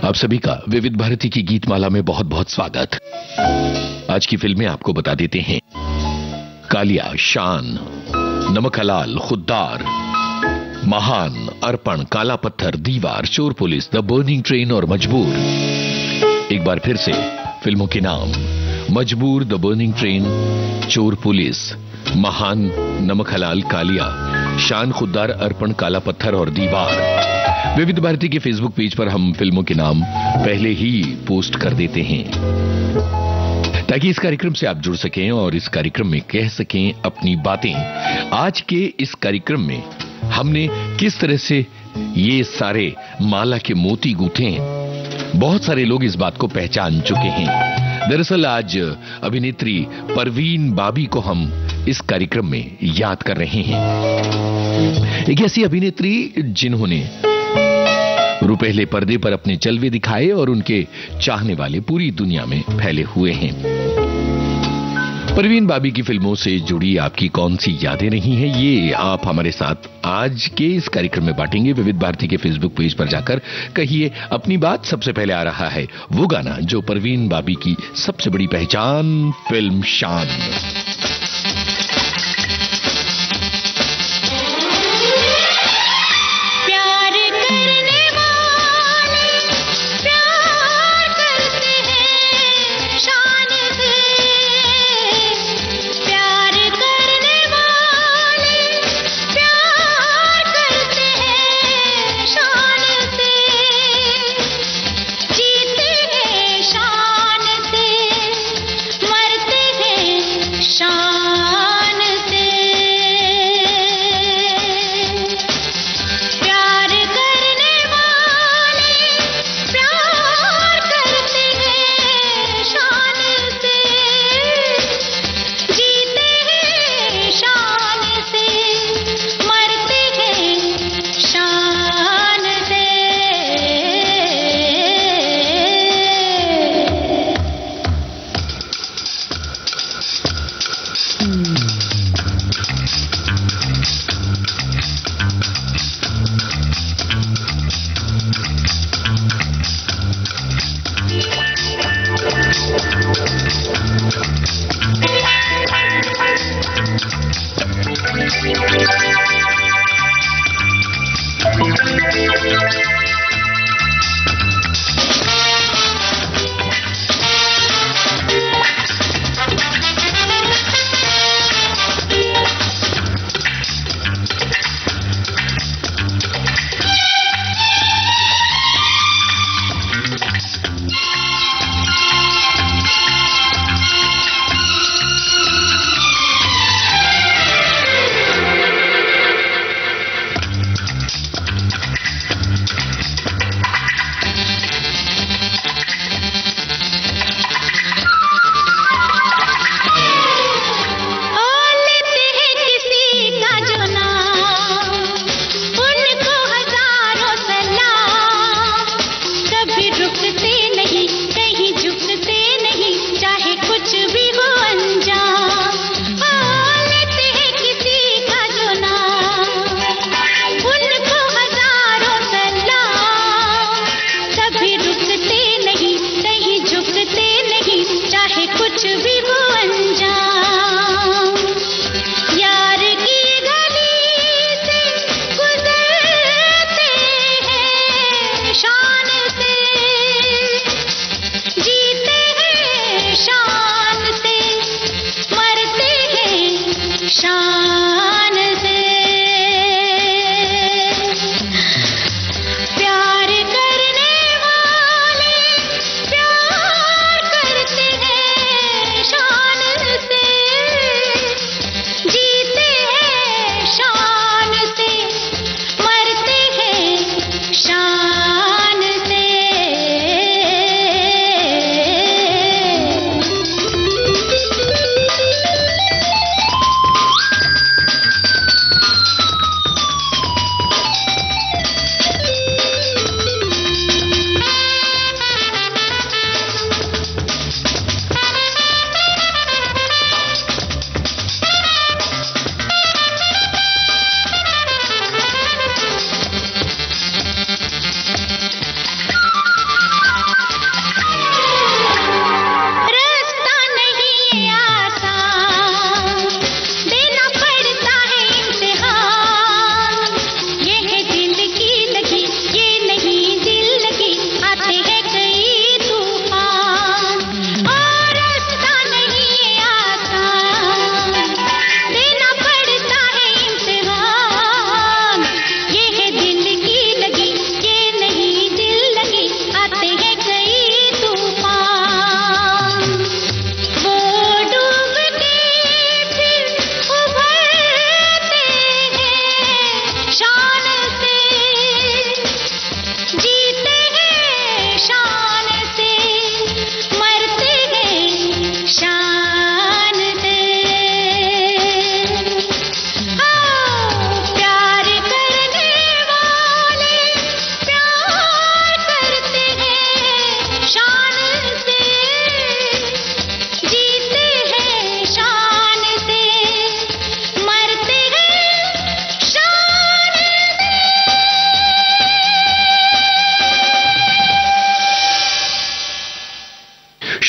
आप सभी का विविध भारती की गीतमाला में बहुत बहुत स्वागत। आज की फिल्में आपको बता देते हैं। कालिया, शान, नमक हलाल, खुद्दार, महान, अर्पण, काला पत्थर, दीवार, चोर पुलिस, द बर्निंग ट्रेन और मजबूर। एक बार फिर से फिल्मों के नाम: मजबूर, द बर्निंग ट्रेन, चोर पुलिस, महान, नमक हलाल, कालिया, शान, खुद्दार, अर्पण, काला पत्थर और दीवार। विविध भारती के फेसबुक पेज पर हम फिल्मों के नाम पहले ही पोस्ट कर देते हैं ताकि इस कार्यक्रम से आप जुड़ सकें और इस कार्यक्रम में कह सकें अपनी बातें। आज के इस कार्यक्रम में हमने किस तरह से ये सारे माला के मोती गूंथे हैं, बहुत सारे लोग इस बात को पहचान चुके हैं। दरअसल आज अभिनेत्री परवीन बाबी को हम इस कार्यक्रम में याद कर रहे हैं। एक ऐसी अभिनेत्री जिन्होंने रुपहले पर्दे पर अपने जलवे दिखाए और उनके चाहने वाले पूरी दुनिया में फैले हुए हैं। परवीन बाबी की फिल्मों से जुड़ी आपकी कौन सी यादें रही हैं, ये आप हमारे साथ आज के इस कार्यक्रम में बांटेंगे। विविध भारती के फेसबुक पेज पर जाकर कहिए अपनी बात। सबसे पहले आ रहा है वो गाना जो परवीन बाबी की सबसे बड़ी पहचान, फिल्म शान।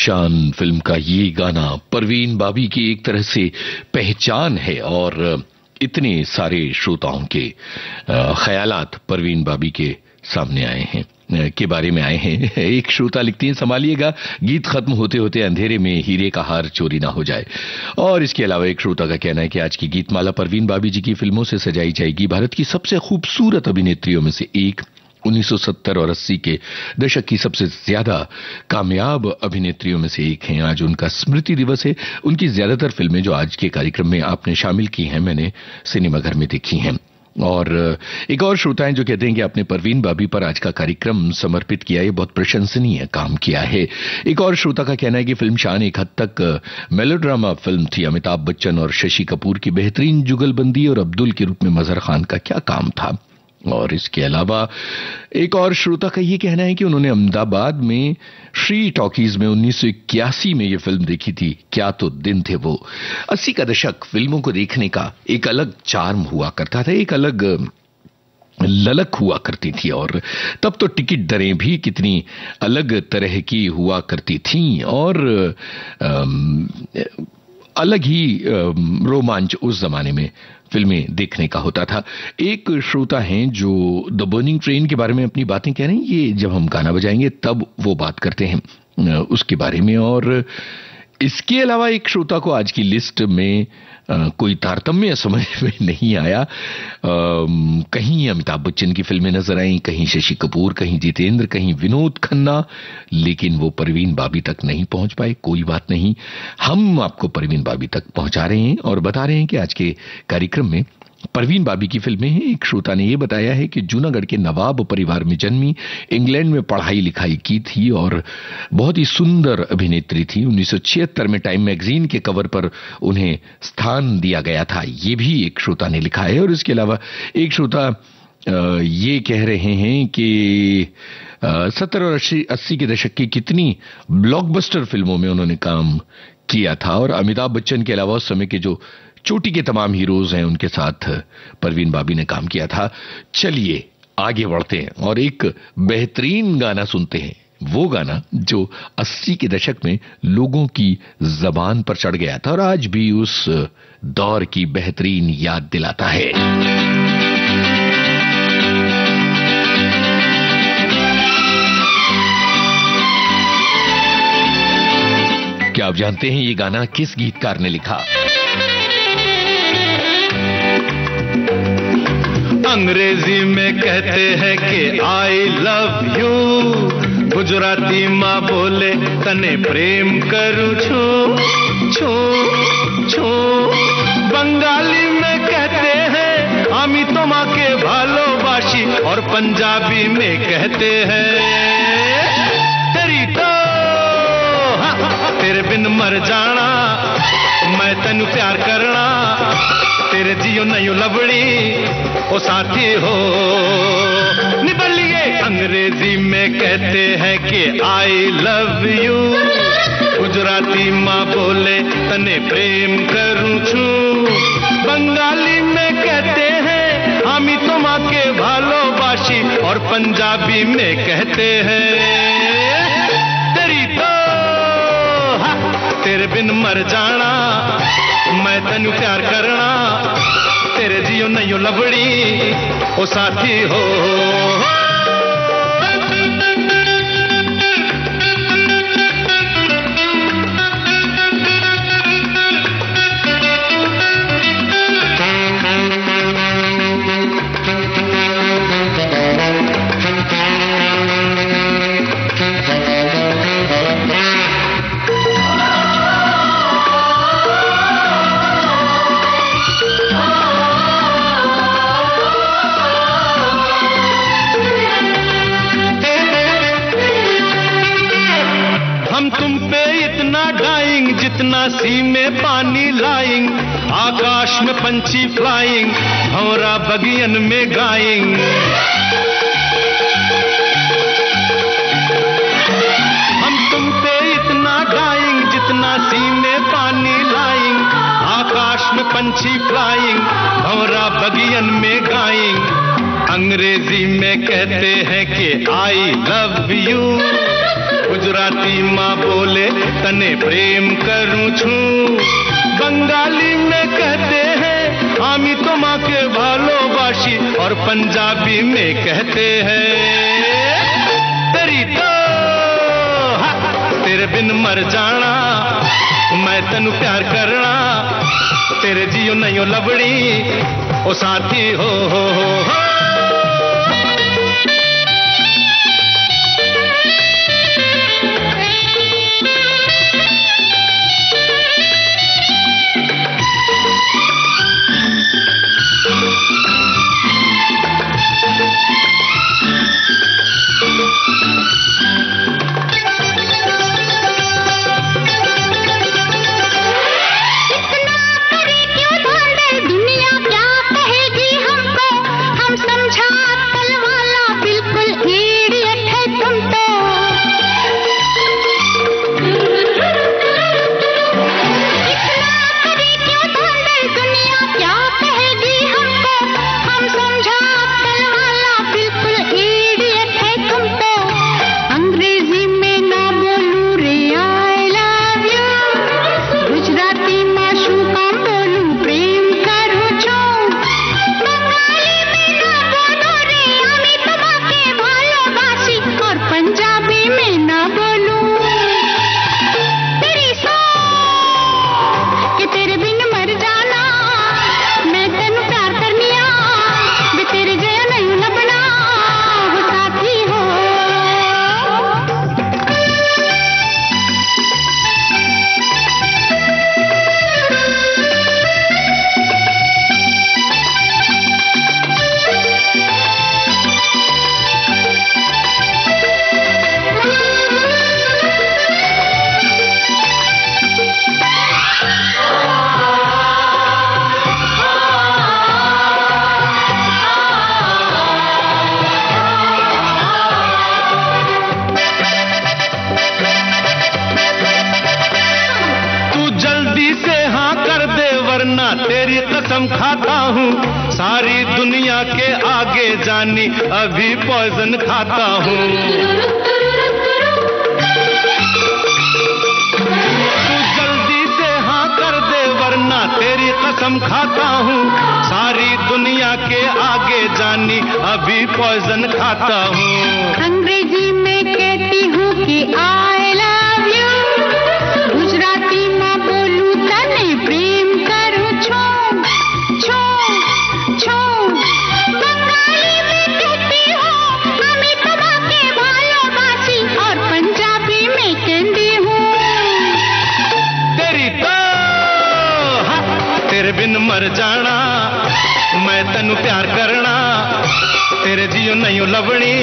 शान फिल्म का ये गाना परवीन बाबी की एक तरह से पहचान है और इतने सारे श्रोताओं के ख्यालात परवीन बाबी के सामने आए हैं, के बारे में आए हैं। एक श्रोता लिखती हैं, संभालिएगा गीत खत्म होते होते अंधेरे में हीरे का हार चोरी ना हो जाए। और इसके अलावा एक श्रोता का कहना है कि आज की गीतमाला परवीन बाबी जी की फिल्मों से सजाई जाएगी। भारत की सबसे खूबसूरत अभिनेत्रियों में से एक, 1970 और 80 के दशक की सबसे ज्यादा कामयाब अभिनेत्रियों में से एक हैं। आज उनका स्मृति दिवस है। उनकी ज्यादातर फिल्में जो आज के कार्यक्रम में आपने शामिल की हैं, मैंने सिनेमाघर में देखी हैं। और एक और श्रोता हैं जो कहते हैं कि आपने परवीन बाबी पर आज का कार्यक्रम समर्पित किया, ये बहुत प्रशंसनीय काम किया है। एक और श्रोता का कहना है कि फिल्म शान एक हद तक मेलोड्रामा फिल्म थी। अमिताभ बच्चन और शशि कपूर की बेहतरीन जुगलबंदी और अब्दुल के रूप में मजहर खान का क्या काम था। और इसके अलावा एक और श्रोता का ये कहना है कि उन्होंने अहमदाबाद में श्री टॉकीज में 1981 में ये फिल्म देखी थी। क्या तो दिन थे वो। 80 का दशक फिल्मों को देखने का एक अलग चार्म हुआ करता था, एक अलग ललक हुआ करती थी। और तब तो टिकट दरें भी कितनी अलग तरह की हुआ करती थीं और अलग ही रोमांच उस जमाने में फिल्में देखने का होता था। एक श्रोता हैं जो द बर्निंग ट्रेन के बारे में अपनी बातें कह रहे हैं। ये जब हम गाना बजाएंगे तब वो बात करते हैं उसके बारे में। और इसके अलावा एक श्रोता को आज की लिस्ट में कोई तारतम्य समझ में नहीं आया। कहीं अमिताभ बच्चन की फिल्में नजर आई, कहीं शशि कपूर, कहीं जितेंद्र, कहीं विनोद खन्ना, लेकिन वो परवीन बाबी तक नहीं पहुंच पाए। कोई बात नहीं, हम आपको परवीन बाबी तक पहुंचा रहे हैं और बता रहे हैं कि आज के कार्यक्रम में परवीन बाबी की फिल्में हैं। एक श्रोता ने यह बताया है कि जूनागढ़ के नवाब परिवार में जन्मी, इंग्लैंड में पढ़ाई लिखाई की थी और बहुत ही सुंदर अभिनेत्री थी। 1976 में टाइम मैगजीन के कवर पर उन्हें स्थान दिया गया था, ये भी एक श्रोता ने लिखा है। और इसके अलावा एक श्रोता ये कह रहे हैं कि 70 और 80 के दशक की कितनी ब्लॉकबस्टर फिल्मों में उन्होंने काम किया था और अमिताभ बच्चन के अलावा उस समय के जो चोटी के तमाम हीरोज हैं उनके साथ परवीन बाबी ने काम किया था। चलिए आगे बढ़ते हैं और एक बेहतरीन गाना सुनते हैं, वो गाना जो 80 के दशक में लोगों की जबान पर चढ़ गया था और आज भी उस दौर की बेहतरीन याद दिलाता है। क्या आप जानते हैं ये गाना किस गीतकार ने लिखा? अंग्रेजी में कहते हैं कि आई लव यू, गुजराती माँ बोले तने प्रेम करूं छू छू छू, बंगाली में कहते हैं आमी तुम्हाके भालोबाशी और पंजाबी में कहते हैं तेरी तो तेरे बिन मर जाना, मैं तेनू प्यार करना, तेरे जियो नहीं लवड़ी ओ साथी हो निबलिए। अंग्रेजी में कहते हैं कि आई लव यू, गुजराती माँ बोले तने प्रेम करूं छू, बंगाली में कहते हैं आमी तुम्हाके भालोबाशी और पंजाबी में कहते हैं तेरी तो तेरे बिन मर जाना, मैं तेनू प्यार करना, तेरे जियो नहीं लबड़ी ओ साथी हो। जितना सी में पानी लाइंग, आकाश में पंछी फ्लाइंग, भंवरा बगियन में गाइंग। हम तुम पे इतना गाइंग जितना सी में पानी लाइंग, आकाश में पंछी फ्लाइंग, भंवरा बगियन में अंग्रेजी में कहते हैं कि I love you, Gujarati Gujarati माँ बोले तने प्रेम करूं छू। बंगाली में कहते हैं आमी तो माँ के भालोबाशी, और पंजाबी में कहते हैं तेरी तो तेरे बिन मर जाना, मैं तेनू प्यार करना, तेरे जियो नहीं लबड़ी ओ साथी हो। तेरी कसम खाता हूँ, सारी दुनिया के आगे जानी अभी पॉइजन खाता हूँ। तू जल्दी से हाँ कर दे वरना तेरी कसम खाता हूँ, सारी दुनिया के आगे जानी अभी पॉइजन खाता हूँ। अंग्रेजी में कहती हूँ कि आई लव यू, गुजराती में बोलूँ तने प्रेम करूँ छो छो छो, बंगाली में कहती हूँ हमें तुम्हारे भालोबासी, और पंजाबी में कहती हूँ तेरी तो तेरे बिन मर जाना, मैं तेनू प्यार करना, तेरे जियो नहीं लवणी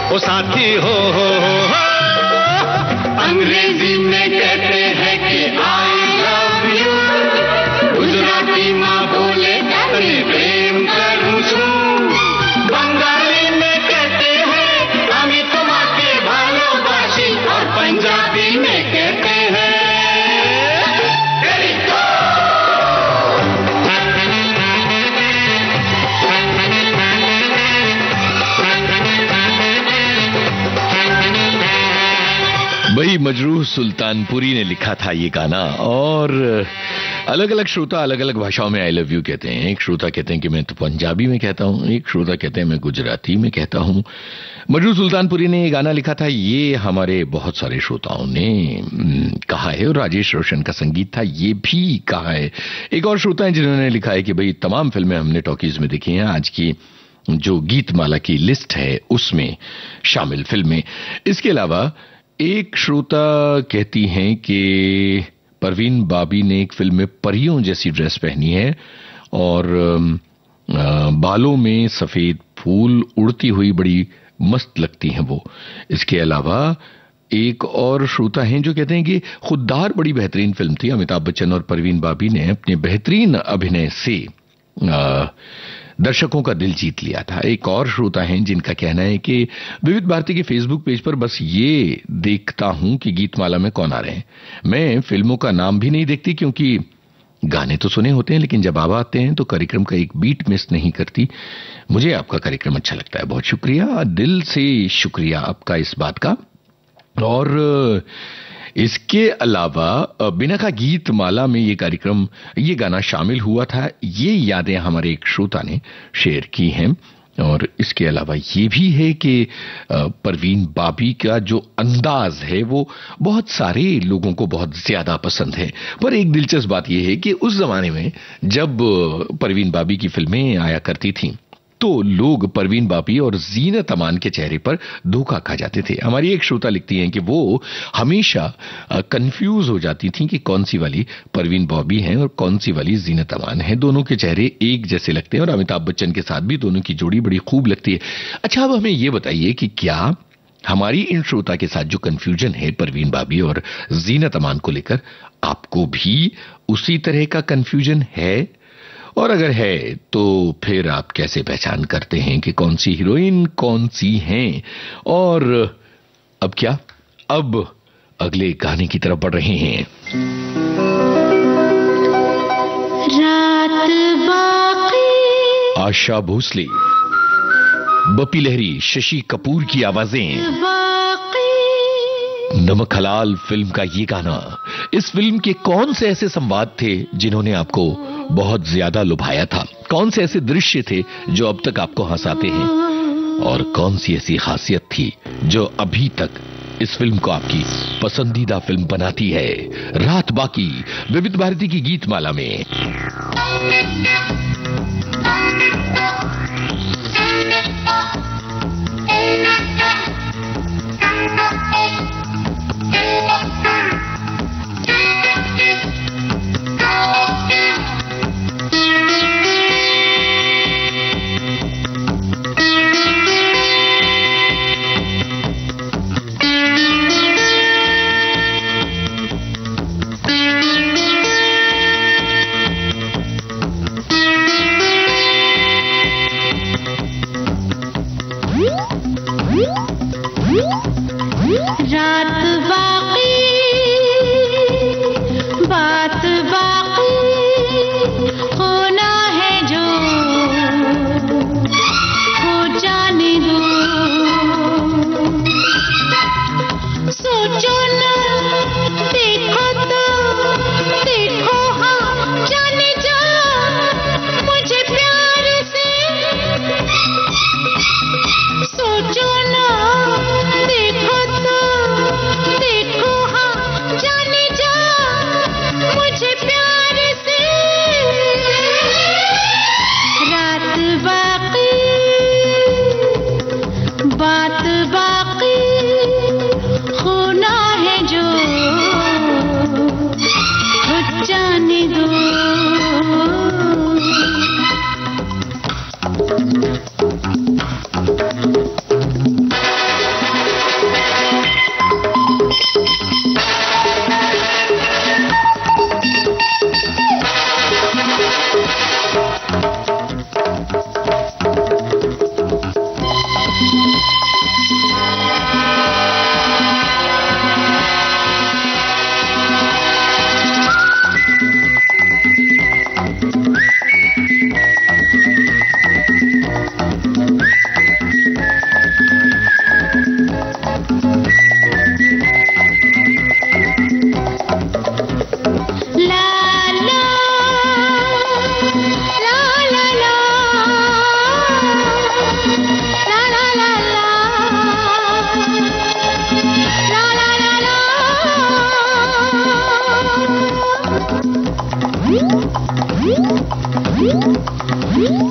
ओ साथी हो। अंग्रेजी में कहते हैं कि आई लव यू, गुजराती माँ बोले तने प्रेम करूं छू, बंगाली में कहते हैं हमी तुम्हारे भालोबासी, और पंजाबी में कहते हैं तेरी तो। भाई मजरूह सुल्तानपुरी ने लिखा था ये गाना, और अलग अलग श्रोता अलग अलग भाषाओं में आई लव यू कहते हैं। एक श्रोता कहते हैं कि मैं तो पंजाबी में कहता हूं, एक श्रोता कहते हैं मैं गुजराती में कहता हूं। मजरूह सुल्तानपुरी ने ये गाना लिखा था, ये हमारे बहुत सारे श्रोताओं ने कहा है, और राजेश रोशन का संगीत था ये भी कहा है। एक और श्रोता है जिन्होंने लिखा है कि भाई तमाम फिल्में हमने टॉकीज में देखी हैं, आज की जो गीतमाला की लिस्ट है उसमें शामिल फिल्में। इसके अलावा एक श्रोता कहती हैं कि परवीन बाबी ने एक फिल्म में परियों जैसी ड्रेस पहनी है, और बालों में सफेद फूल उड़ती हुई बड़ी मस्त लगती हैं वो। इसके अलावा एक और श्रोता हैं जो कहते हैं कि खुद्दार बड़ी बेहतरीन फिल्म थी, अमिताभ बच्चन और परवीन बाबी ने अपने बेहतरीन अभिनय से दर्शकों का दिल जीत लिया था। एक और श्रोता हैं जिनका कहना है कि विविध भारती के फेसबुक पेज पर बस ये देखता हूं कि गीतमाला में कौन आ रहे हैं, मैं फिल्मों का नाम भी नहीं देखती क्योंकि गाने तो सुने होते हैं, लेकिन जब आप आते हैं तो कार्यक्रम का एक बीट मिस नहीं करती। मुझे आपका कार्यक्रम अच्छा लगता है, बहुत शुक्रिया, दिल से शुक्रिया आपका इस बात का। और इसके अलावा बिना का गीत माला में ये गाना शामिल हुआ था। ये यादें हमारे एक श्रोता ने शेयर की हैं। और इसके अलावा ये भी है कि परवीन बाबी का जो अंदाज है वो बहुत सारे लोगों को बहुत ज्यादा पसंद है। पर एक दिलचस्प बात यह है कि उस जमाने में जब परवीन बाबी की फिल्में आया करती थीं तो लोग परवीन बाबी और जीनत अमान के चेहरे पर धोखा खा जाते थे। हमारी एक श्रोता लिखती हैं कि वो हमेशा कंफ्यूज हो जाती थी कि कौन सी वाली परवीन बाबी हैं और कौन सी वाली जीनत अमान है। दोनों के चेहरे एक जैसे लगते हैं और अमिताभ बच्चन के साथ भी दोनों की जोड़ी बड़ी खूब लगती है। अच्छा, अब हमें ये बताइए कि क्या हमारी इन श्रोता के साथ जो कंफ्यूजन है परवीन बाबी और जीनत अमान को लेकर, आपको भी उसी तरह का कंफ्यूजन है? और अगर है तो फिर आप कैसे पहचान करते हैं कि कौन सी हीरोइन कौन सी हैं? और अब अगले गाने की तरफ बढ़ रहे हैं। रात बाकी, आशा भोसले, बप्पी लहरी, शशि कपूर की आवाजें, नमक हलाल फिल्म का ये गाना। इस फिल्म के कौन से ऐसे संवाद थे जिन्होंने आपको बहुत ज्यादा लुभाया था? कौन से ऐसे दृश्य थे जो अब तक आपको हंसाते हैं? और कौन सी ऐसी खासियत थी जो अभी तक इस फिल्म को आपकी पसंदीदा फिल्म बनाती है? रात बाकी, विविध भारती की गीत माला में।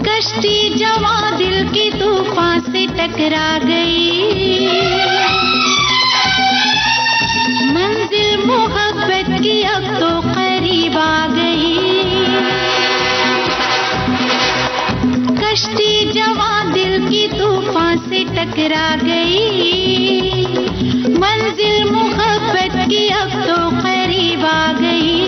कश्ती जवा दिल की तूफान से टकरा गई, मंजिल मोहब्बत की अब तो करीब आ गई। कश्ती जवा दिल की तूफान से टकरा गई, मंजिल मोहब्बत की अब तो करीब आ गई।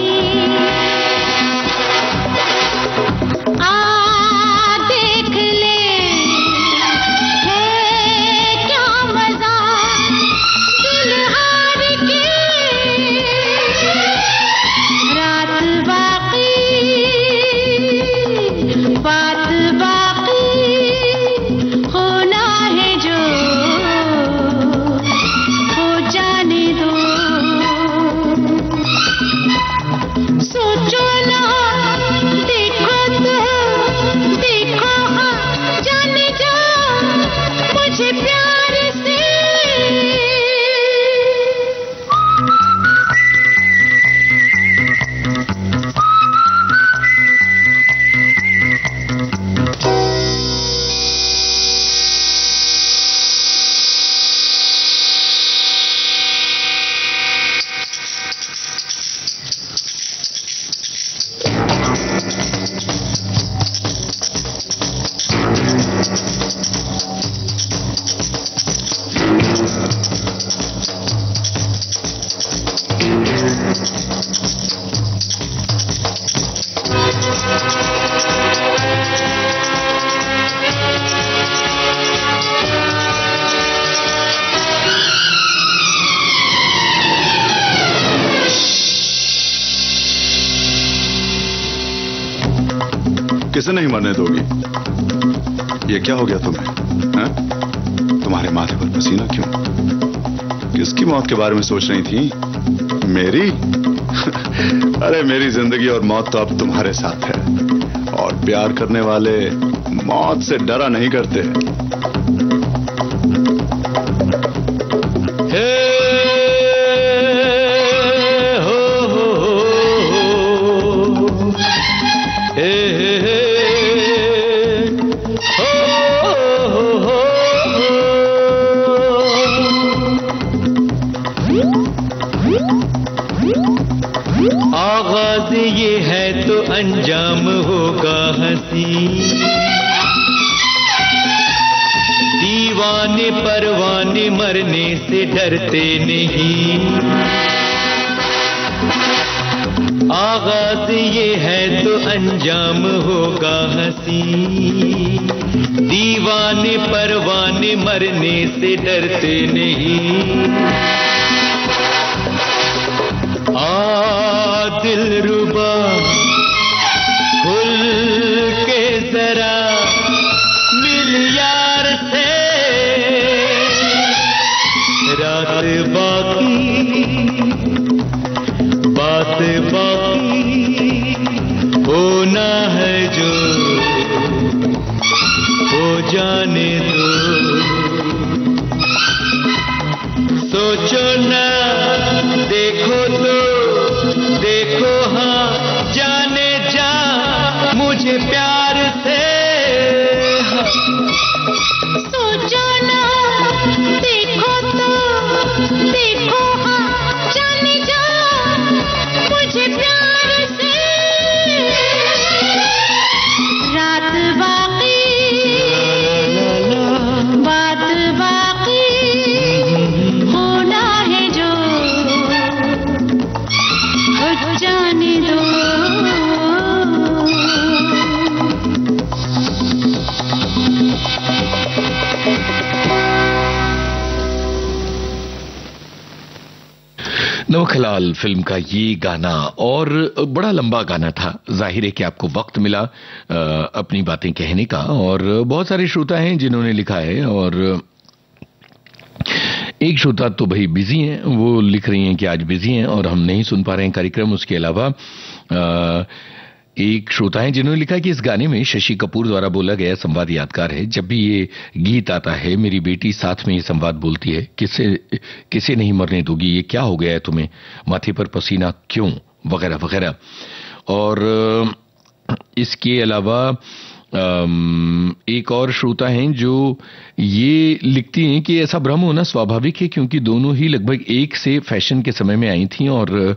किसे नहीं मरने दोगी? ये क्या हो गया तुम्हें? है? तुम्हारे माथे पर पसीना क्यों? किसकी मौत के बारे में सोच रही थी? मेरी? अरे मेरी जिंदगी और मौत तो अब तुम्हारे साथ है, और प्यार करने वाले मौत से डरा नहीं करते। आगाज ये है तो अंजाम होगा हंसी, दीवाने परवाने मरने से डरते नहीं। आगाज ये है तो अंजाम होगा हंसी, दीवाने परवाने मरने से डरते नहीं। दिलरुबा खुल के जरा मिल यार से, रात बाकी बात बाकी होना है जो हो जाने दो। सोचो ना देखो तो देखो हाँ जाने जा मुझे प्यार से। सोचो ना देखो तो देखो हाँ जाने जा मुझे प्यार से। रात बाकी बात बाकी होना है जो जाने दो। नमक हलाल फिल्म का ये गाना, और बड़ा लंबा गाना था। जाहिर है कि आपको वक्त मिला अपनी बातें कहने का, और बहुत सारे श्रोता हैं जिन्होंने लिखा है, और एक श्रोता तो भाई बिजी हैं, वो लिख रही हैं कि आज बिजी हैं और हम नहीं सुन पा रहे हैं कार्यक्रम। उसके अलावा एक श्रोता है जिन्होंने लिखा कि इस गाने में शशि कपूर द्वारा बोला गया संवाद यादगार है। जब भी ये गीत आता है मेरी बेटी साथ में ये संवाद बोलती है, किसे नहीं मरने दोगी, ये क्या हो गया है तुम्हें, माथे पर पसीना क्यों, वगैरह वगैरह। और इसके अलावा एक और श्रोता हैं जो ये लिखती हैं कि ऐसा भ्रम होना स्वाभाविक है, क्योंकि दोनों ही लगभग एक से फैशन के समय में आई थीं, और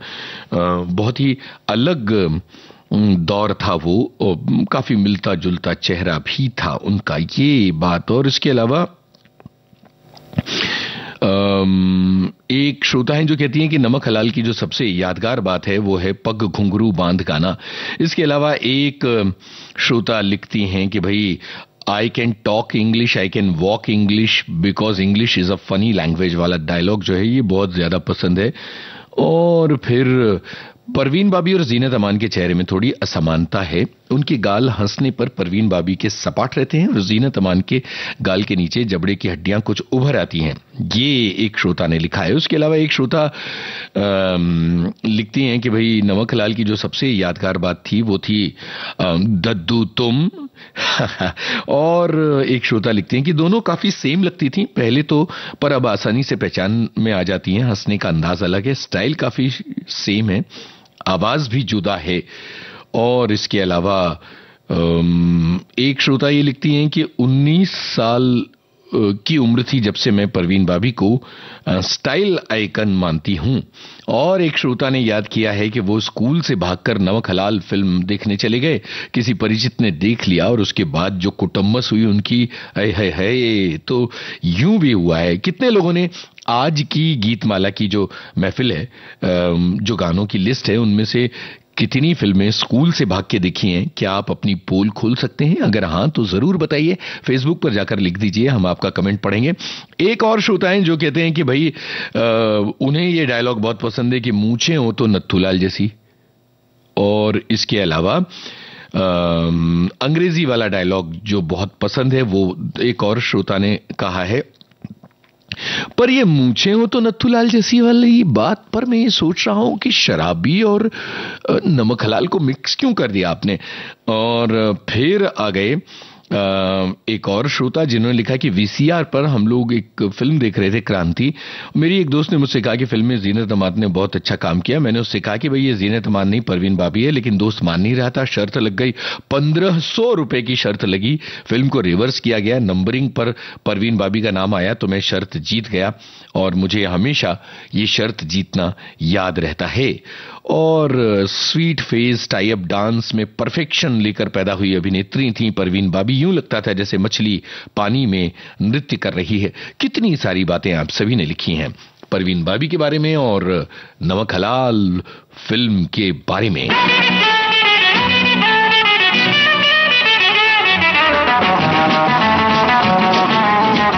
बहुत ही अलग दौर था वो, और काफी मिलता जुलता चेहरा भी था उनका, ये बात। और इसके अलावा एक श्रोता है जो कहती हैं कि नमक हलाल की जो सबसे यादगार बात है वो है पग घुंघरू बांध गाना। इसके अलावा एक श्रोता लिखती हैं कि भाई I can talk English, I can walk English because English is a funny language वाला डायलॉग जो है ये बहुत ज्यादा पसंद है। और फिर परवीन बाबी और जीनत अमान के चेहरे में थोड़ी असमानता है, उनके गाल हंसने पर परवीन बाबी के सपाट रहते हैं और जीनत अमान के गाल के नीचे जबड़े की हड्डियां कुछ उभर आती हैं, ये एक श्रोता ने लिखा है। उसके अलावा एक श्रोता लिखती हैं कि भाई नमक हलाल की जो सबसे यादगार बात थी वो थी दद्दू तुम। और एक श्रोता लिखते हैं कि दोनों काफी सेम लगती थी पहले तो, पर अब आसानी से पहचान में आ जाती हैं, हंसने का अंदाज अलग है, स्टाइल काफी सेम है, आवाज भी जुदा है। और इसके अलावा एक श्रोता ये लिखती हैं कि 19 साल की उम्र थी जब से मैं परवीन बाबी को स्टाइल आइकन मानती हूं। और एक श्रोता ने याद किया है कि वो स्कूल से भागकर नमक हलाल फिल्म देखने चले गए, किसी परिचित ने देख लिया और उसके बाद जो कुटुंबस हुई उनकी, है तो यूं भी हुआ है। कितने लोगों ने आज की गीतमाला की जो महफिल है, जो गानों की लिस्ट है, उनमें से कितनी फिल्में स्कूल से भाग के देखी हैं? क्या आप अपनी पोल खोल सकते हैं? अगर हां तो जरूर बताइए, फेसबुक पर जाकर लिख दीजिए, हम आपका कमेंट पढ़ेंगे। एक और श्रोता हैं जो कहते हैं कि भाई उन्हें ये डायलॉग बहुत पसंद है कि मूंछें हो तो नत्थूलाल जैसी। और इसके अलावा अंग्रेजी वाला डायलॉग जो बहुत पसंद है, वो एक और श्रोता ने कहा है, पर ये मूछें हो तो नथुलाल जैसी वाली बात पर मैं ये सोच रहा हूं कि शराबी और नमक हलाल को मिक्स क्यों कर दिया आपने। और फिर आ गए एक और श्रोता जिन्होंने लिखा कि वीसीआर पर हम लोग एक फिल्म देख रहे थे, क्रांति। मेरी एक दोस्त ने मुझसे कहा कि फिल्म में जीनत अमान ने बहुत अच्छा काम किया। मैंने उससे कहा कि भाई ये जीनत अमान नहीं परवीन बाबी है, लेकिन दोस्त मान नहीं रहा था। शर्त लग गई, 1500 रुपए की शर्त लगी। फिल्म को रिवर्स किया गया, नंबरिंग पर परवीन बाबी का नाम आया तो मैं शर्त जीत गया और मुझे हमेशा ये शर्त जीतना याद रहता है। और sweet face tie up dance में परफेक्शन लेकर पैदा हुई अभिनेत्री थी परवीन बाबी। यूं लगता था जैसे मछली पानी में नृत्य कर रही है। कितनी सारी बातें आप सभी ने लिखी हैं परवीन बाबी के बारे में और नमक हलाल फिल्म के बारे में।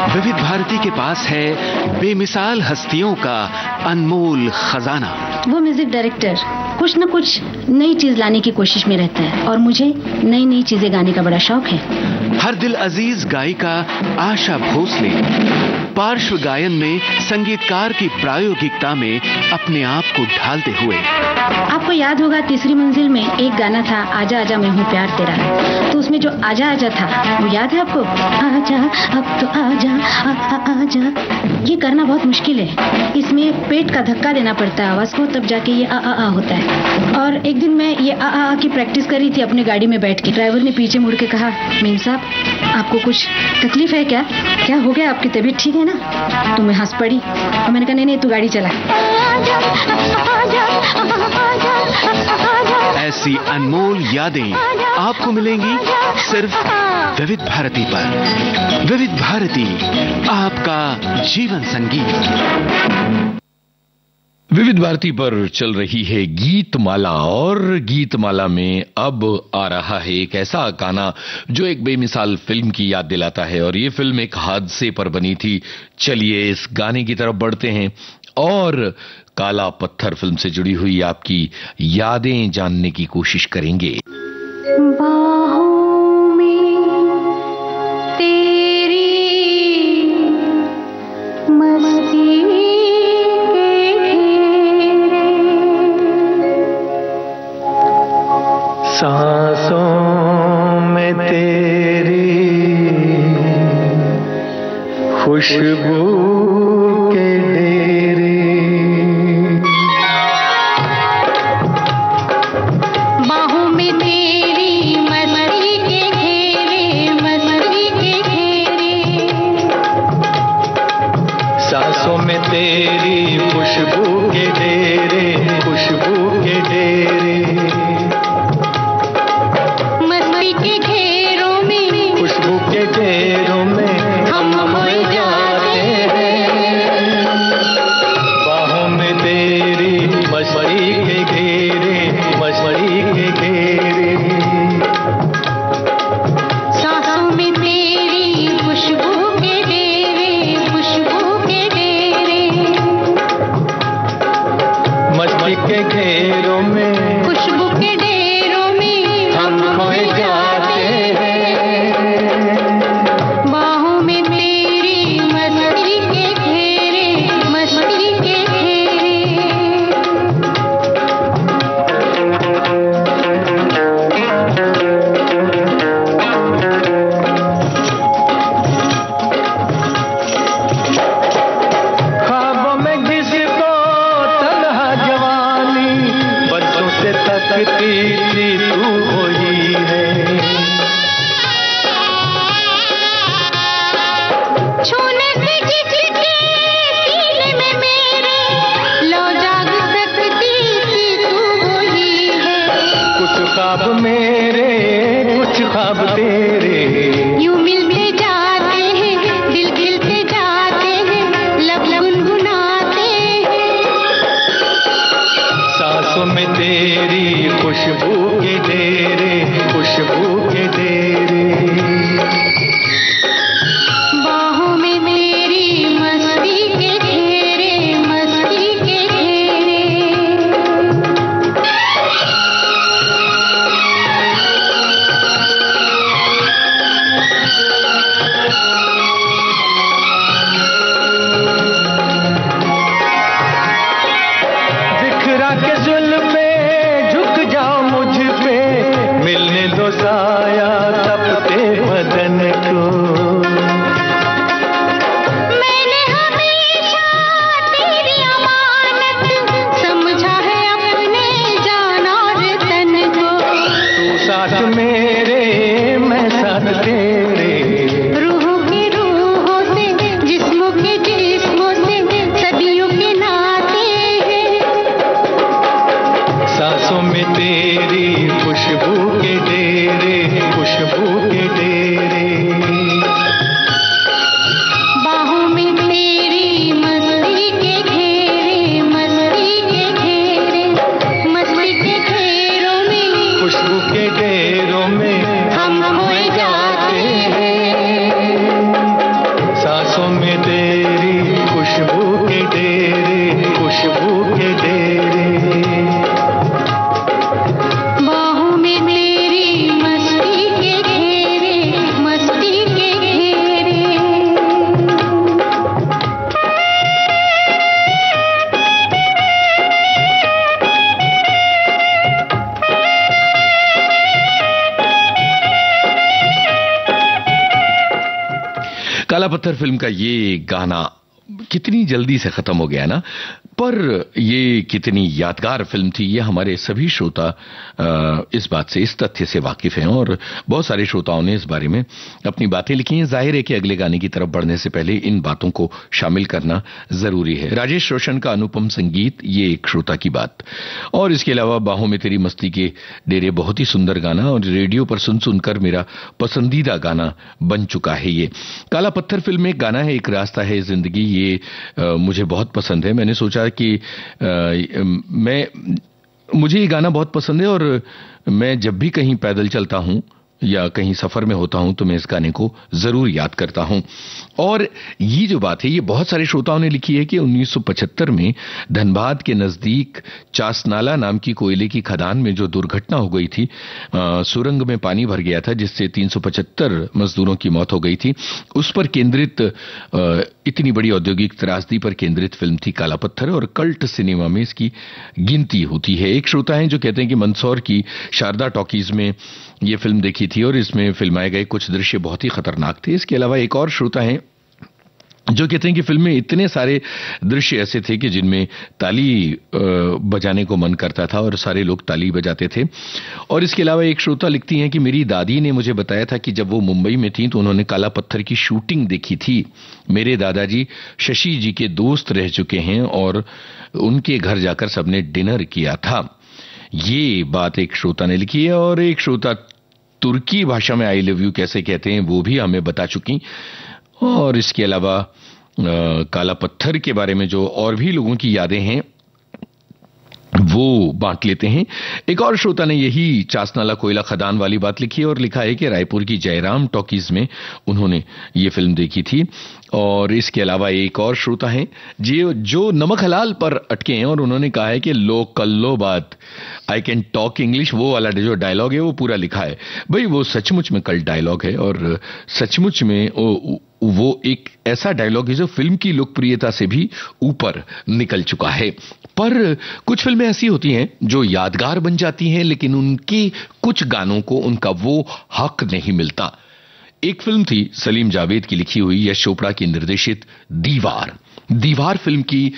विविध भारती के पास है बेमिसाल हस्तियों का अनमोल खजाना। वो म्यूजिक डायरेक्टर कुछ न कुछ नई चीज लाने की कोशिश में रहता है और मुझे नई नई चीजें गाने का बड़ा शौक है। हर दिल अजीज गायिका आशा भोसले पार्श्व गायन में संगीतकार की प्रायोगिकता में अपने आप को ढालते हुए। आपको याद होगा तीसरी मंजिल में एक गाना था, आजा आजा मैं हूँ प्यार तेरा, तो उसमें जो आजा आजा था वो याद है आपको? आजा अब तो आजा आजा। ये करना बहुत मुश्किल है, इसमें पेट का धक्का देना पड़ता है आवाज को, तब जाके ये आ होता है। और एक दिन मैं ये आ की प्रैक्टिस कर रही थी अपनी गाड़ी में बैठ के। ड्राइवर ने पीछे मुड़ के कहा, मीम साहब आपको कुछ तकलीफ है क्या? क्या हो गया, आपकी तबीयत ठीक है ना? तो मैं हंस पड़ी और मैंने कहा नहीं तू गाड़ी चला। ऐसी अनमोल यादें आपको मिलेंगी सिर्फ विविध भारती पर। विविध भारती, आपका जीवन संगीत। विविध भारती पर चल रही है गीतमाला और गीतमाला में अब आ रहा है एक ऐसा गाना जो एक बेमिसाल फिल्म की याद दिलाता है और ये फिल्म एक हादसे पर बनी थी। चलिए इस गाने की तरफ बढ़ते हैं और काला पत्थर फिल्म से जुड़ी हुई आपकी यादें जानने की कोशिश करेंगे। बाहों में तेरी मस्ती के घेरे, सांसों में तेरी खुशबू के डेरे, बाहों में तेरी मस्ती के घेरे, मस्ती के घेरे, सांसों में तेरी खुशबू के डेरे, खुशबू के डेरे, मस्ती के घेरों में, खुशबू के घेरों में हम खोए जाते हैं। बाहों में तेरी मछली के घेरे, मछली के घेरे, सांसों में तेरी खुशबू के डेरे, खुशबू के डेरे, मछली के घेरों में खुशबू के डेरों में हम खोए जाते हैं। बाहों में तेरी मस्ती के घेरे, मस्ती के घेरे। ख्वाबों में किसको तन्हा जवानी, बरसों से तकती थी तू वही है। छूने से जिसके सीने में मेरे लो जाग सकती थी तू वही है। कुछ ख्वाब मेरे, कुछ ख्वाब तेरे, यूं मिलते जाते हैं, दिल खिलते जाते हैं, लब गुनगुनाते हैं। सांसों में तेरी खुशबू के डेरे, खुशबू के डेरे, बाहों में तेरी मस्ती के घेरे, मस्ती के घेरे। लगा के जुल्फे झुक जाओ मुझ पे, मिलने दो साया तपते बदन को। मैंने हमेशा तेरी अमानत समझा है अपने जान और तन को। तू साथ मेरे मैं साथ तेरे, रूहों की रूहों से जिस्मों के जिस्मों से सदियों के नाते हैं। सांसों में तेरी खुशबू के डेरे, खुशबू के डेरे। बाहों में तेरी मस्ती के घेरे, मस्ती के घेरे, मस्ती के घेरों में, खुशबू के डेरों में हम खोए जाते हैं। सांसों में तेरी खुशबू के डेरे, खुशबू के डेरे। बाहों में तेरी मस्ती के घेरे, मस्ती के घेरे। काला पत्थर फिल्म का ये गाना कितनी जल्दी से खत्म हो गया ना, पर ये कितनी यादगार फिल्म थी ये हमारे सभी श्रोता इस बात से, इस तथ्य से वाकिफ हैं और बहुत सारे श्रोताओं ने इस बारे में अपनी बातें लिखी हैं। जाहिर है कि अगले गाने की तरफ बढ़ने से पहले इन बातों को शामिल करना जरूरी है। राजेश रोशन का अनुपम संगीत, ये एक श्रोता की बात, और इसके अलावा बाहों में तेरी मस्ती के डेरे, बहुत ही सुंदर गाना और रेडियो पर सुन सुनकर मेरा पसंदीदा गाना बन चुका है। ये काला पत्थर फिल्म में गाना है एक रास्ता है जिंदगी, ये मुझे बहुत पसंद है। मैंने सोचा कि मुझे ये गाना बहुत पसंद है और मैं जब भी कहीं पैदल चलता हूं या कहीं सफर में होता हूं तो मैं इस गाने को जरूर याद करता हूं। और ये जो बात है ये बहुत सारे श्रोताओं ने लिखी है कि 1975 में धनबाद के नजदीक चासनाला नाम की कोयले की खदान में जो दुर्घटना हो गई थी, सुरंग में पानी भर गया था जिससे 375 मजदूरों की मौत हो गई थी, उस पर केंद्रित इतनी बड़ी औद्योगिक त्रासदी पर केंद्रित फिल्म थी काला पत्थर और कल्ट सिनेमा में इसकी गिनती होती है। एक श्रोता हैं जो कहते हैं कि मंदसौर की शारदा टॉकीज में ये फिल्म देखी थी और इसमें फिल्माए गए कुछ दृश्य बहुत ही खतरनाक थे। इसके अलावा एक और श्रोता हैं जो कहते हैं कि फिल्म में इतने सारे दृश्य ऐसे थे कि जिनमें ताली बजाने को मन करता था और सारे लोग ताली बजाते थे। और इसके अलावा एक श्रोता लिखती हैं कि मेरी दादी ने मुझे बताया था कि जब वो मुंबई में थी तो उन्होंने काला पत्थर की शूटिंग देखी थी। मेरे दादाजी शशि जी के दोस्त रह चुके हैं और उनके घर जाकर सबने डिनर किया था। ये बात एक श्रोता ने लिखी है। और एक श्रोता तुर्की भाषा में आई लव यू कैसे कहते हैं वो भी हमें बता चुकी। और इसके अलावा काला पत्थर के बारे में जो और भी लोगों की यादें हैं वो बांट लेते हैं। एक और श्रोता ने यही चासनाला कोयला खदान वाली बात लिखी है और लिखा है कि रायपुर की जयराम टॉकीज में उन्होंने ये फिल्म देखी थी। और इसके अलावा एक और श्रोता हैं जो नमक हलाल पर अटके हैं और उन्होंने कहा है कि लो कल्लो बात आई कैन टॉक इंग्लिश, वो वाला जो डायलॉग है वो पूरा लिखा है। भाई वो सचमुच में कल्ट डायलॉग है और सचमुच में वो एक ऐसा डायलॉग है जो फिल्म की लोकप्रियता से भी ऊपर निकल चुका है। पर कुछ फिल्में ऐसी होती हैं जो यादगार बन जाती हैं लेकिन उनके कुछ गानों को उनका वो हक नहीं मिलता। एक फिल्म थी सलीम जावेद की लिखी हुई, यश चोपड़ा की निर्देशित दीवार फिल्म की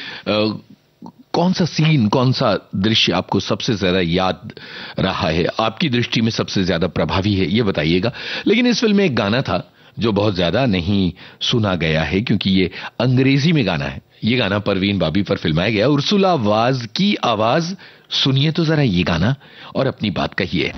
कौन सा सीन, कौन सा दृश्य आपको सबसे ज्यादा याद रहा है, आपकी दृष्टि में सबसे ज्यादा प्रभावी है, ये बताइएगा। लेकिन इस फिल्म में एक गाना था जो बहुत ज्यादा नहीं सुना गया है क्योंकि ये अंग्रेजी में गाना है। ये गाना परवीन बाबी पर फिल्माया गया। उर्सुला वाज की आवाज सुनिए तो जरा ये गाना और अपनी बात कहिए।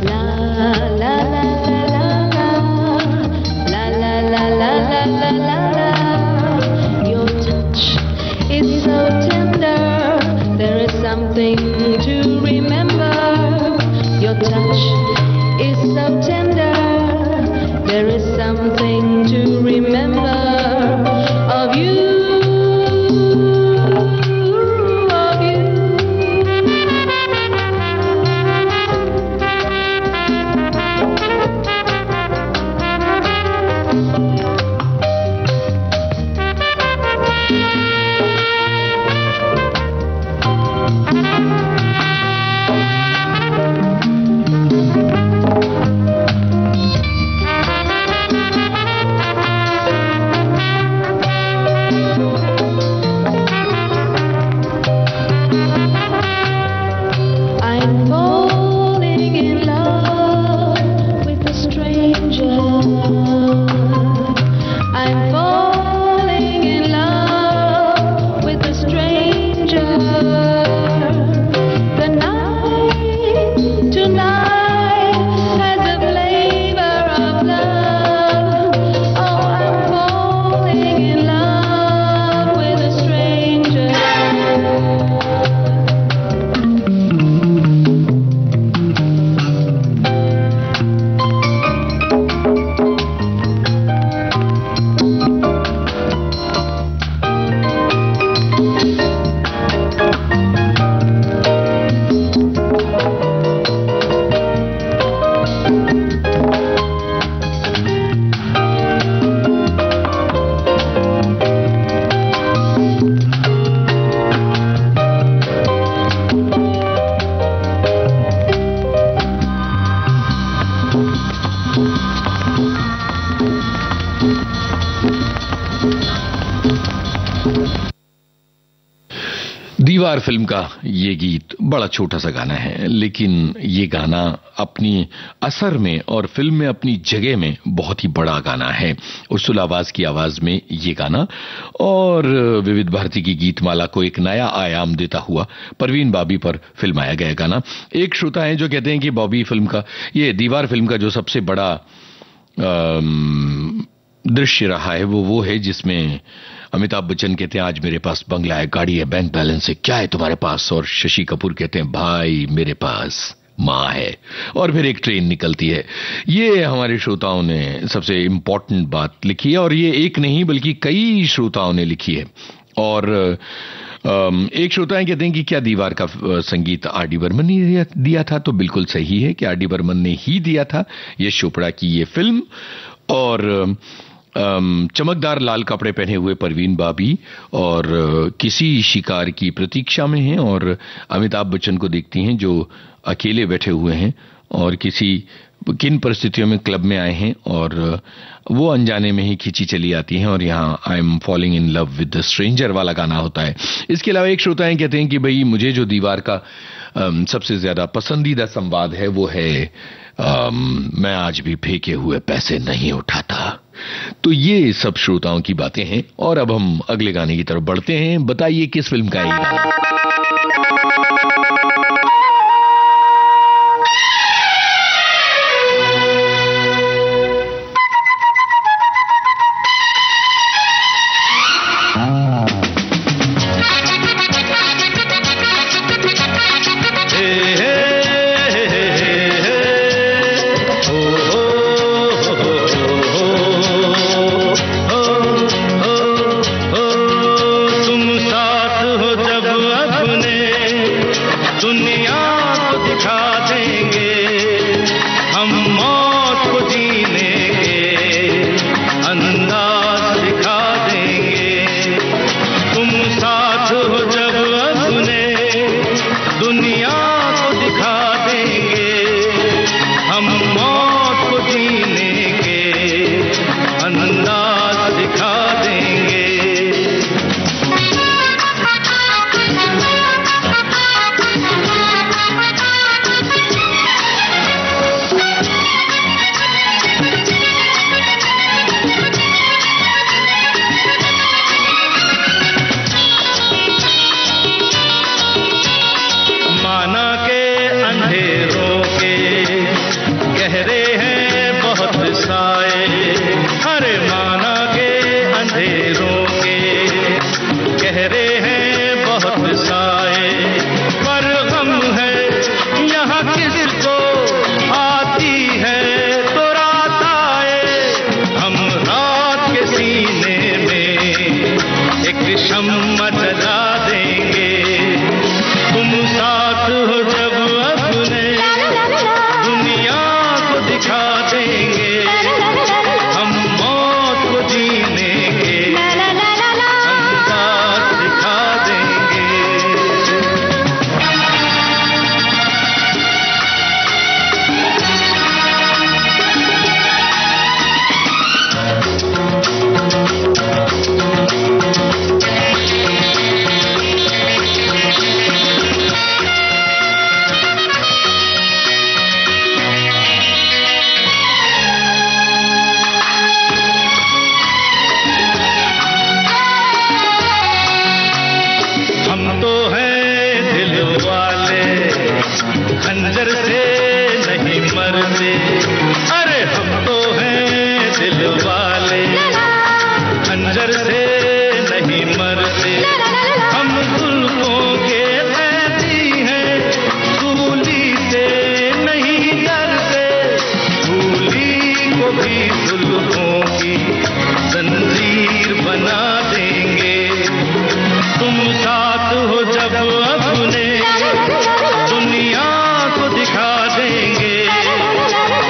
La la la la la. something to remember. Your touch is so tender. There is something to remember of you. दीवार फिल्म का ये गीत बड़ा छोटा सा गाना है, लेकिन ये गाना अपनी असर में और फिल्म में अपनी जगह में बहुत ही बड़ा गाना है। उर्सुल आवाज की आवाज में ये गाना और विविध भारती की गीतमाला को एक नया आयाम देता हुआ परवीन बाबी पर फिल्माया गया गाना। एक श्रोता है जो कहते हैं कि बॉबी फिल्म का, ये दीवार फिल्म का जो सबसे बड़ा दृश्य रहा है वो है जिसमें अमिताभ बच्चन कहते हैं आज मेरे पास बंगला है, गाड़ी है, बैंक बैलेंस है, क्या है तुम्हारे पास? और शशि कपूर कहते हैं भाई मेरे पास माँ है, और फिर एक ट्रेन निकलती है। ये हमारे श्रोताओं ने सबसे इंपॉर्टेंट बात लिखी है, और ये एक नहीं बल्कि कई श्रोताओं ने लिखी है। और एक श्रोता कहते हैं कि क्या दीवार का संगीत आर डी बर्मन ने दिया था? तो बिल्कुल सही है कि आर डी बर्मन ने ही दिया था यश चोपड़ा की ये फिल्म। और चमकदार लाल कपड़े पहने हुए परवीन बाबी और किसी शिकार की प्रतीक्षा में हैं, और अमिताभ बच्चन को देखती हैं जो अकेले बैठे हुए हैं और किन परिस्थितियों में क्लब में आए हैं, और वो अनजाने में ही खींची चली आती हैं, और यहाँ I am falling in love with the stranger वाला गाना होता है। इसके अलावा एक श्रोता कहते हैं कि भाई मुझे जो दीवार का सबसे ज्यादा पसंदीदा संवाद है वो है मैं आज भी फेंके हुए पैसे नहीं उठाता। तो ये सब श्रोताओं की बातें हैं, और अब हम अगले गाने की तरफ बढ़ते हैं। बताइए किस फिल्म का ये गाना? तुम साथ हो जब अरे हम तो हैं दिल वाले, खंजर से नहीं मरते, हम जुल्फों के कैदी हैं, सूली से नहीं डरते, सूली को भी जुल्फों की जंजीर बना देंगे। तुम साथ हो जब अपने दुनिया को दिखा देंगे,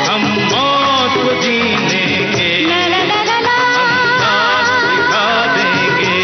हम मौत को जीने के अंदाज दिखा देंगे।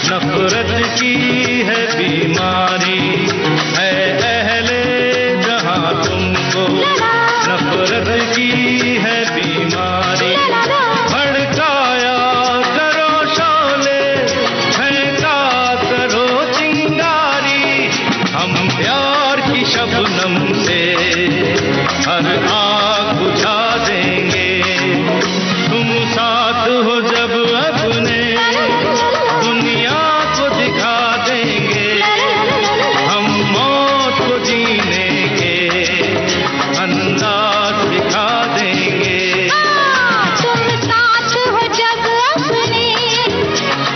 नफरत की है बीमारी, है अहले जहां तुमको नफरत की है बीमारी। भड़काया करो शोले, फेंका करो चिंगारी, हम प्यार की शबनम से हर आग बुझा देंगे। तुम साथ हो जब अपने दुनिया को दिखा देंगे, हम मौत को जीने के अंदाज दिखा देंगे। तुम साथ हो जब अपने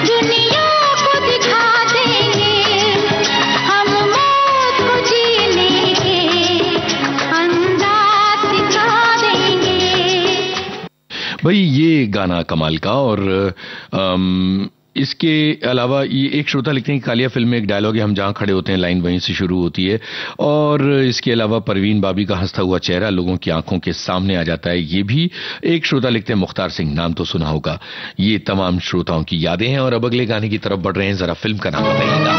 दुनिया को दिखा देंगे, हम मौत को जीने के अंदाज दिखा देंगे। भाई ये गाना कमाल का। और इसके अलावा ये एक श्रोता लिखते हैं कि कालिया फिल्म में एक डायलॉग है, हम जहां खड़े होते हैं लाइन वहीं से शुरू होती है। और इसके अलावा परवीन बाबी का हंसता हुआ चेहरा लोगों की आंखों के सामने आ जाता है। ये भी एक श्रोता लिखते हैं, मुख्तार सिंह, नाम तो सुना होगा। ये तमाम श्रोताओं की यादें हैं। और अब अगले गाने की तरफ बढ़ रहे हैं, जरा फिल्म का नाम बताइएगा।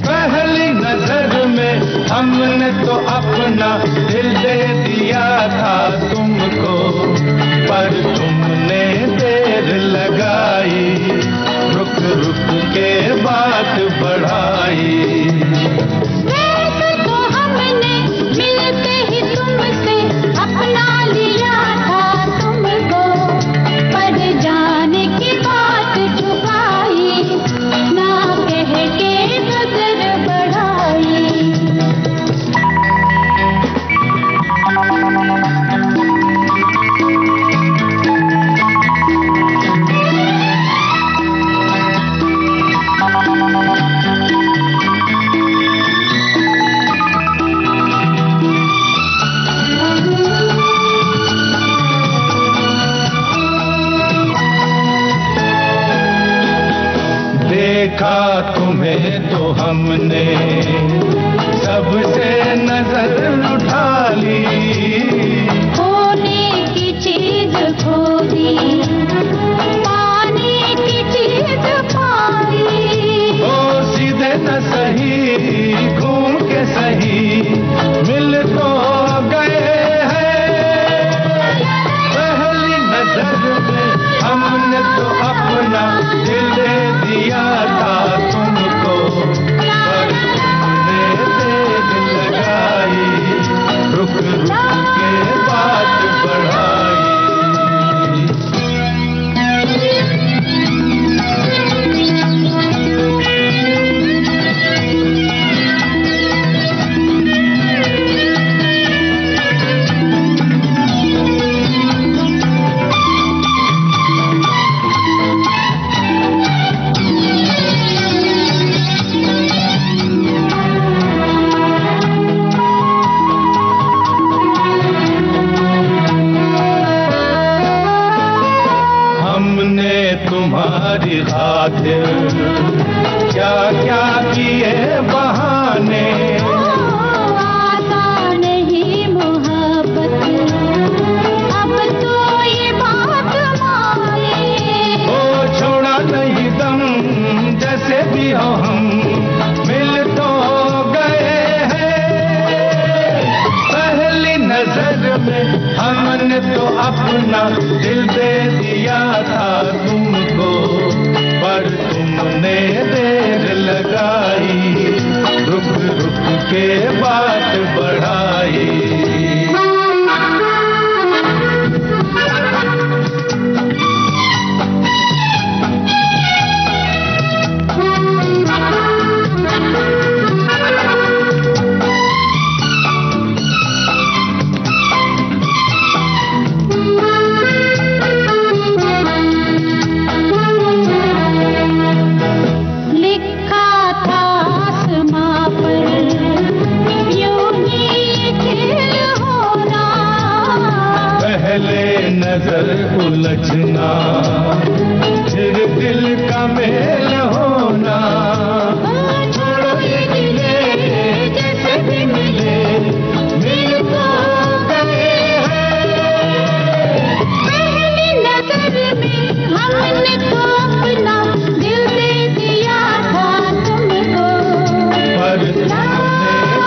पहली नजर में हमने तो अपना दिल दे दिया था तुमको, पर तुमने देर लगाई, रुक रुक के बात बढ़ाई। तो हमने मिलते ही तुमसे अपना लिया था तुमको, पर जाने की बात छुपाई, ना कह के नजर बढ़ाई। देखा तुम्हें तो हमने सबसे नजर उठा ली, खोने की चीज खो दी, पाने की चीज पाई। ओ सीधे न सही घूम के सही मिल तो गए हैं। पहली नजर में हमने तो अपना दिल दे दिया था तुमको, पर तुमने तुम्हारी खातिर क्या क्या किए बहाने। आता नहीं मोहब्बत अब तो ये बात माने। ओ छोड़ा नहीं दम जैसे भी हो हम मिल तो गए हैं। पहली नजर में हमने तो अपना दिल दे दिया था तुमको, पर तुमने देर लगाई, रुक रुक के बात बढ़ाई। नजर उलझना फिर दिल का मेल होना। छोड़ो ये गिले जैसे भी मिले मिल तो गए हैं। पहली नजर में हमने तो अपना दिल दे दिया था तुमको, पर तुमने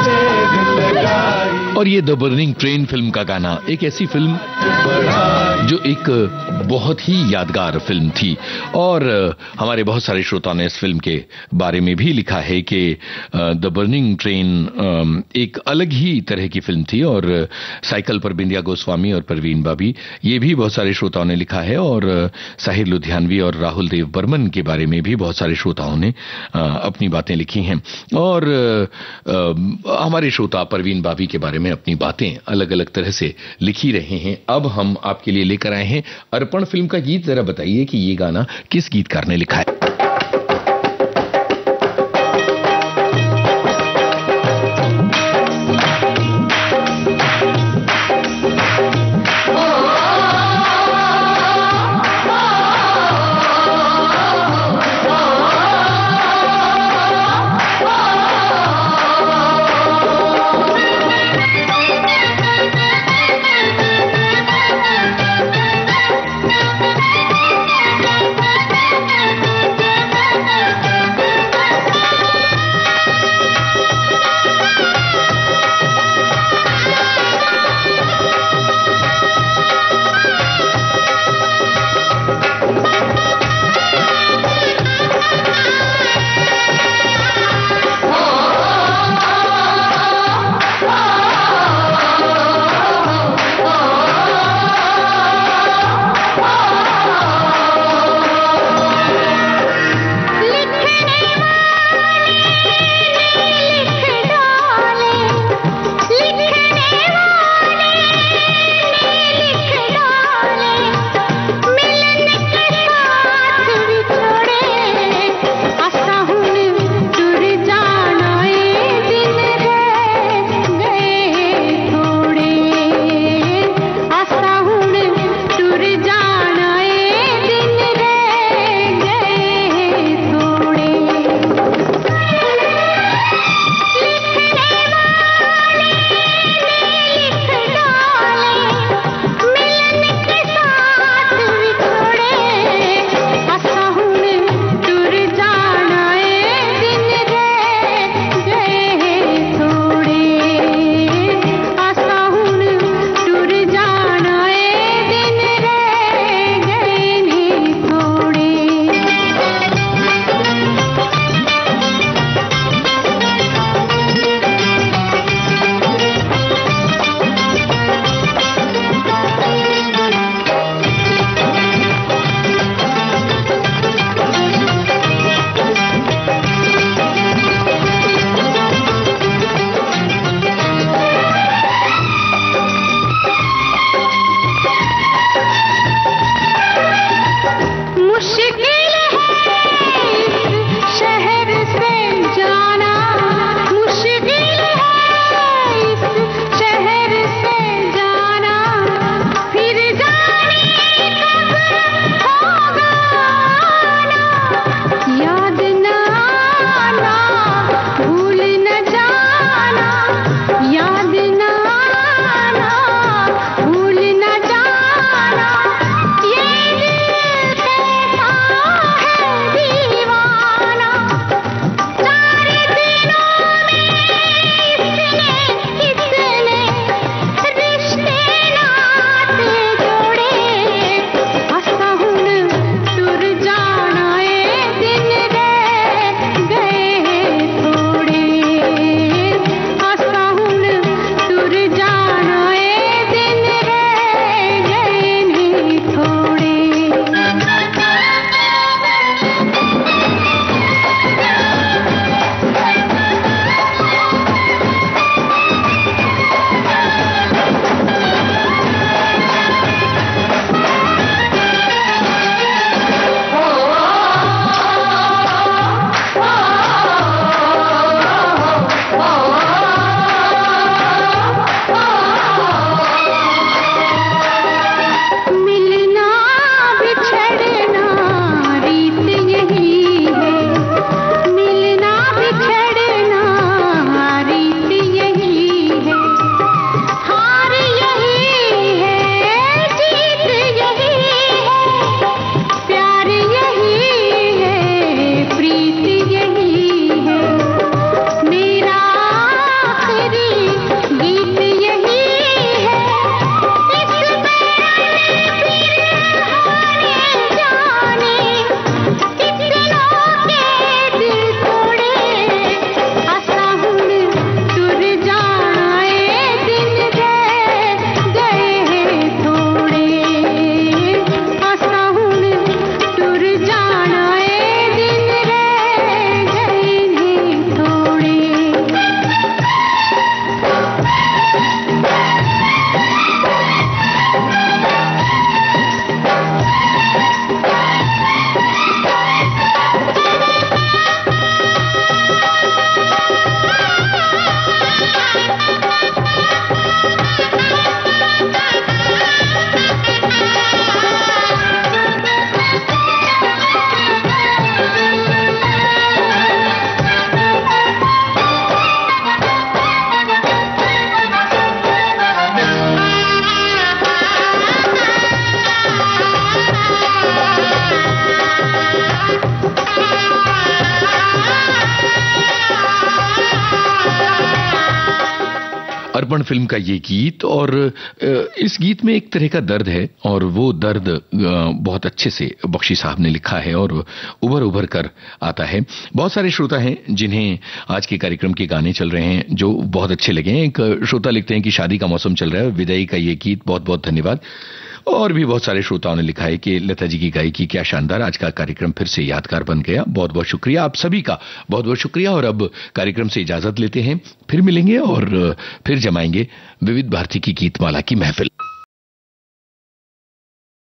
देर लगाई। और ये द बर्निंग ट्रेन फिल्म का गाना, एक ऐसी फिल्म जो एक बहुत ही यादगार फिल्म थी और हमारे बहुत सारे श्रोताओं ने इस फिल्म के बारे में भी लिखा है कि द बर्निंग ट्रेन एक अलग ही तरह की फिल्म थी। और साइकिल पर बिंदिया गोस्वामी और परवीन बाबी, ये भी बहुत सारे श्रोताओं ने लिखा है। और साहिर लुधियानवी और राहुल देव बर्मन के बारे में भी बहुत सारे श्रोताओं ने अपनी बातें लिखी हैं। और हमारे श्रोता परवीन बाबी के बारे में अपनी बातें अलग अलग तरह से लिखी रहे हैं। अब हम आपके लिए लेकर आए हैं अर्पण फिल्म का गीत। जरा बताइए कि ये गाना किस गीतकार ने लिखा है। फिल्म का ये गीत, और इस गीत में एक तरह का दर्द है, और वो दर्द बहुत अच्छे से बख्शी साहब ने लिखा है और उभर कर आता है। बहुत सारे श्रोता हैं जिन्हें आज के कार्यक्रम के गाने चल रहे हैं जो बहुत अच्छे लगे हैं। एक श्रोता लिखते हैं कि शादी का मौसम चल रहा है, विदाई का ये गीत, बहुत बहुत धन्यवाद। और भी बहुत सारे श्रोताओं ने लिखा है कि लता जी की गायकी क्या शानदार, आज का कार्यक्रम फिर से यादगार बन गया। बहुत बहुत शुक्रिया आप सभी का, बहुत बहुत शुक्रिया। और अब कार्यक्रम से इजाजत लेते हैं, फिर मिलेंगे और फिर जमाएंगे विविध भारती की गीतमाला की महफिल।